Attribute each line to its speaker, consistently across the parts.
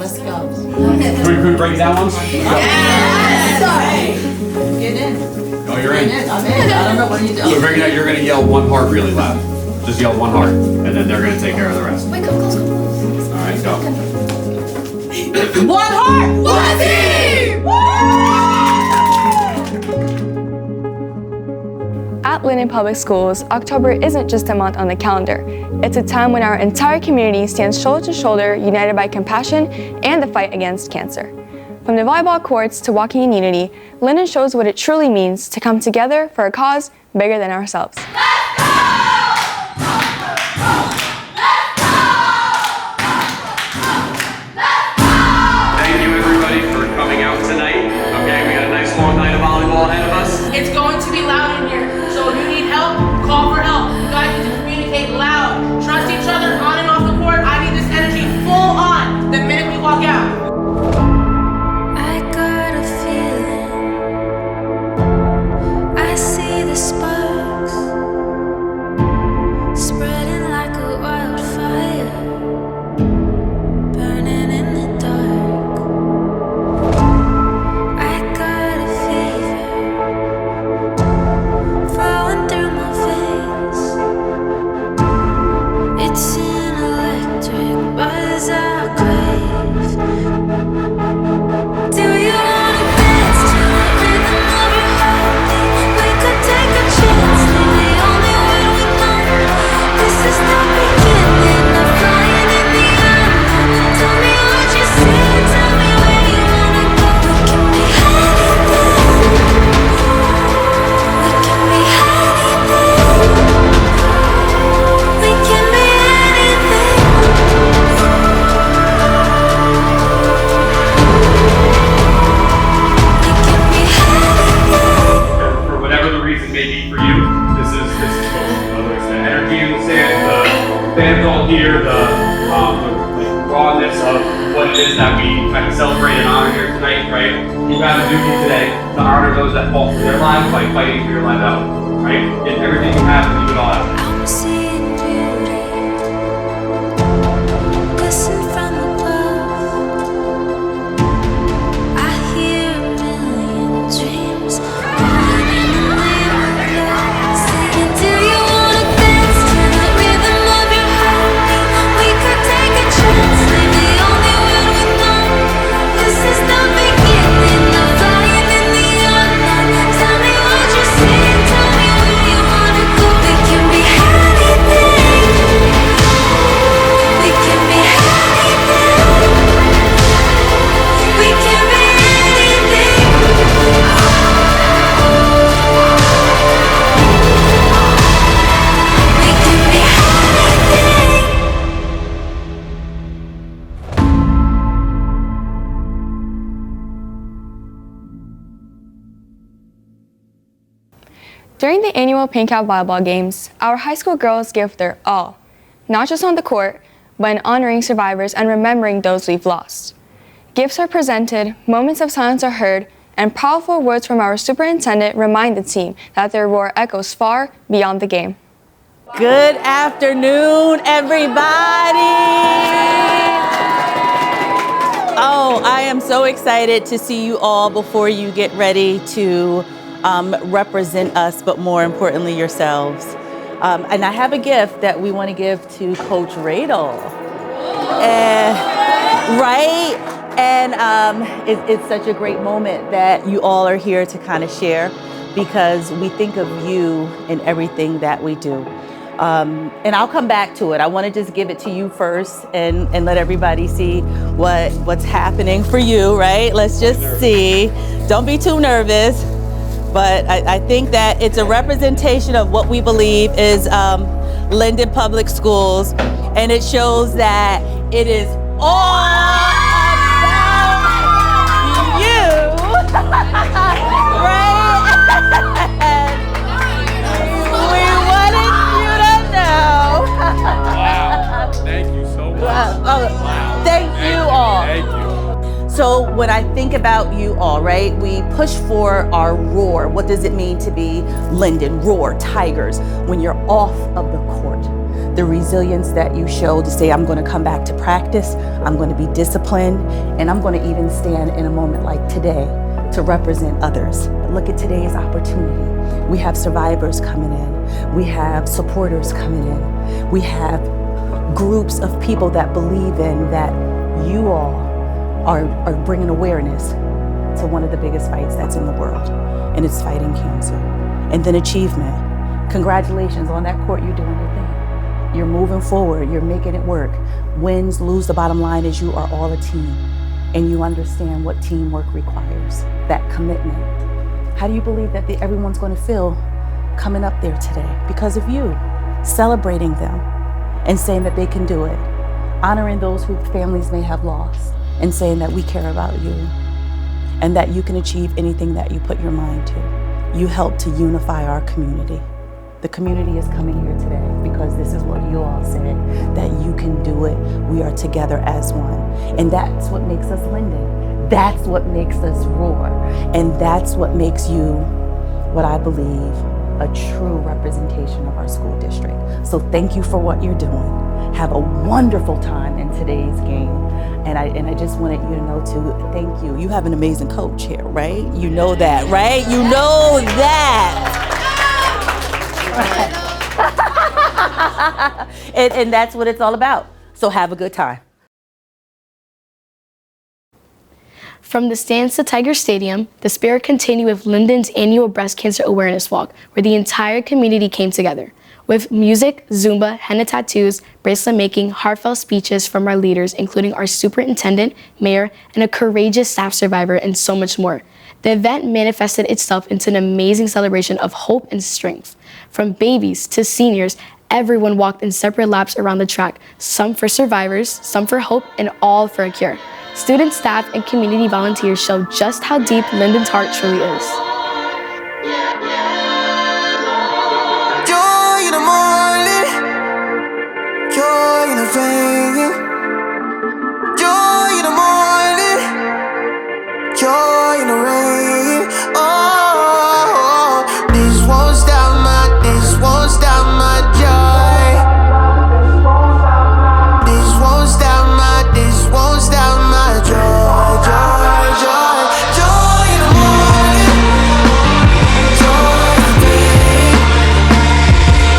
Speaker 1: Let's go.
Speaker 2: Can we break down one?
Speaker 1: Yes! Get in.
Speaker 2: Oh, you're in.
Speaker 1: I'm in. I don't know what you do.
Speaker 2: So breaking out, you're gonna yell one heart really loud. Just yell one heart, and then they're gonna take care of the rest.
Speaker 1: Wait, come close, come close.
Speaker 2: All right, go.
Speaker 1: One heart, one team!
Speaker 3: At Linden Public Schools, October isn't just a month on the calendar. It's a time when our entire community stands shoulder to shoulder, united by compassion and the fight against cancer. From the volleyball courts to walking in unity, Linden shows what it truly means to come together for a cause bigger than ourselves.
Speaker 2: Thank you everybody for coming out tonight. Okay, we got a nice long night of volleyball ahead of us.
Speaker 4: It's going to be loud in here, so if you need help, call for help. You guys need to communicate loud. Trust each other on and off the court. I need this energy full on the minute we walk out.
Speaker 5: I got a feeling, I see the sparks spreading like a wildfire, burning in the dark. I got a fever flowing through my veins. It's an electric buzz I crave. Do you wanna dance to the rhythm of your heartbeat? We could take a chance, leave the only word we know. This is the beginning of flying in the unknown. Tell me what you see, tell me where you wanna go. We can be anything. We can be anything. We can be anything.
Speaker 2: For whatever the reason may be for you, this is whether it's the energy in the stand, the fans all here, the rawness of what it is that we kind of celebrate and honor here tonight, right? You have a duty today to honor those that fought for their lives by fighting for your life out, right? Get everything you have and leave it all out.
Speaker 5: I'm seeing beauty glisten from above. I hear a million dreams born in the name of love. Singing, do you wanna dance to the rhythm of your heartbeat? We could take a chance, leave the only word we know. This is the beginning of flying in the unknown. Tell me what you see, tell me where you wanna go. We can be anything. We can be anything. We can be anything. We can be anything.
Speaker 3: During the annual Pink Cap volleyball games, our high school girls give their all, not just on the court, but in honoring survivors and remembering those we've lost. Gifts are presented, moments of silence are heard, and powerful words from our superintendent remind the team that their roar echoes far beyond the game.
Speaker 6: Good afternoon, everybody. Oh, I am so excited to see you all before you get ready to represent us, but more importantly, yourselves. And I have a gift that we want to give to Coach Radel. Right? And it's such a great moment that you all are here to kind of share, because we think of you in everything that we do. And I'll come back to it. I want to just give it to you first and let everybody see what's happening for you, right? Let's just see. Don't be too nervous. But I think that it's a representation of what we believe is Linden Public Schools. And it shows that it is all about you. Right? We wanted you to know.
Speaker 2: Wow, thank you so much.
Speaker 6: Wow. Thank you all.
Speaker 2: Thank you.
Speaker 6: So when I think about you all, right, we push for our roar. What does it mean to be Linden? Roar, Tigers, when you're off of the court. the resilience that you show to say, I'm going to come back to practice, I'm going to be disciplined, and I'm going to even stand in a moment like today to represent others. Look at today's opportunity. We have survivors coming in. We have supporters coming in. We have groups of people that believe in that you all are bringing awareness to one of the biggest fights that's in the world, and it's fighting cancer. And then achievement. Congratulations on that court, you're doing your thing. You're moving forward, you're making it work. Wins, lose, the bottom line is you are all a team, and you understand what teamwork requires, that commitment. How do you believe that everyone's going to feel coming up there today because of you? Celebrating them and saying that they can do it. Honoring those whose families may have lost and saying that we care about you and that you can achieve anything that you put your mind to. You help to unify our community. The community is coming here today because this is what you all said, that you can do it. We are together as one. And that's what makes us Linden. That's what makes us roar. And that's what makes you, what I believe, a true representation of our school district. So thank you for what you're doing. Have a wonderful time in today's game. And I just wanted you to know too, thank you. You have an amazing coach here, right? You know that, right? You know that. And that's what it's all about. So have a good time.
Speaker 7: From the stands to Tiger Stadium, the spirit continued with Linden's annual Breast Cancer Awareness Walk, where the entire community came together. With music, Zumba, henna tattoos, bracelet making, heartfelt speeches from our leaders, including our superintendent, mayor, and a courageous staff survivor, and so much more. The event manifested itself into an amazing celebration of hope and strength. From babies to seniors, everyone walked in separate laps around the track, some for survivors, some for hope, and all for a cure. Students, staff, and community volunteers showed just how deep Linden's heart truly is.
Speaker 8: Joy in the morning, joy in the rain. Joy in the morning, joy in the rain. Oh, this won't stop my joy. This won't stop my joy, joy, joy. Joy in the morning, joy in the rain.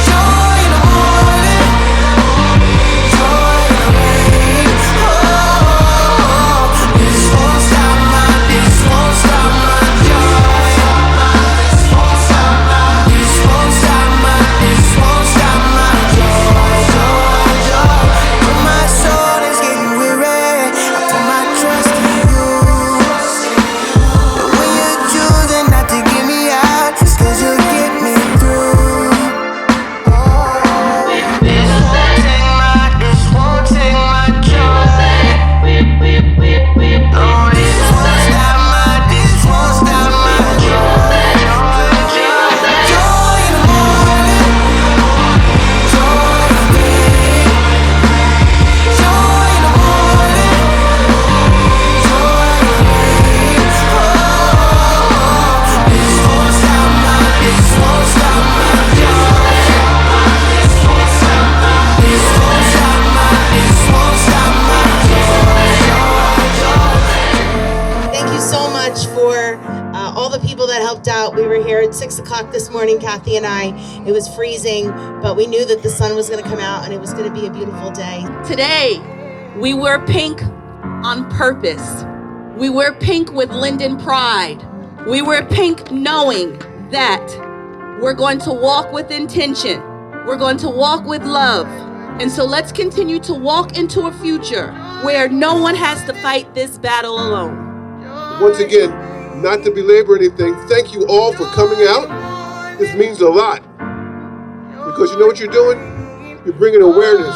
Speaker 8: Joy in the morning, joy in the rain. Oh, this won't stop my joy. This won't stop my joy, joy, joy. When my soul is getting weary, I put my trust in you. And when you're choosing not to get me out, it's 'cause you'll get me through. This won't take my joy. No, this won't stop my joy. Joy in the morning, joy in the rain. Joy in the morning, joy in the rain. Oh, this won't stop my joy. This won't stop my joy.
Speaker 9: Thank you so much for all the people that helped out. We were here at 6 o'clock this morning, Kathy and I. It was freezing, but we knew that the sun was going to come out and it was going to be a beautiful day.
Speaker 10: Today, we wear pink on purpose. We wear pink with Linden pride. We wear pink knowing that we're going to walk with intention. We're going to walk with love. And so let's continue to walk into a future where no one has to fight this battle alone.
Speaker 11: Once again, not to belabor anything, thank you all for coming out. This means a lot. Because you know what you're doing? You're bringing awareness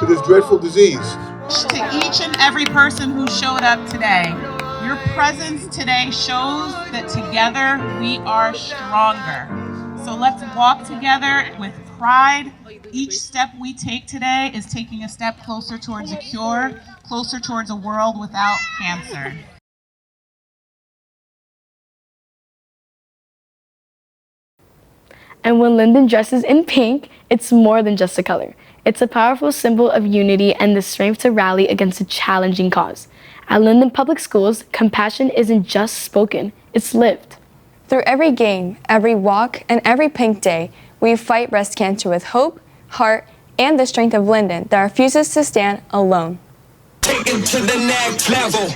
Speaker 11: to this dreadful disease.
Speaker 4: To each and every person who showed up today, your presence today shows that together we are stronger. So let's walk together with pride. Each step we take today is taking a step closer towards a cure, closer towards a world without cancer.
Speaker 7: And when Linden dresses in pink, it's more than just a color. It's a powerful symbol of unity and the strength to rally against a challenging cause. At Linden Public Schools, compassion isn't just spoken, it's lived.
Speaker 3: Through every game, every walk, and every pink day, we fight breast cancer with hope, heart, and the strength of Linden that refuses to stand alone.
Speaker 8: Take it to the next level.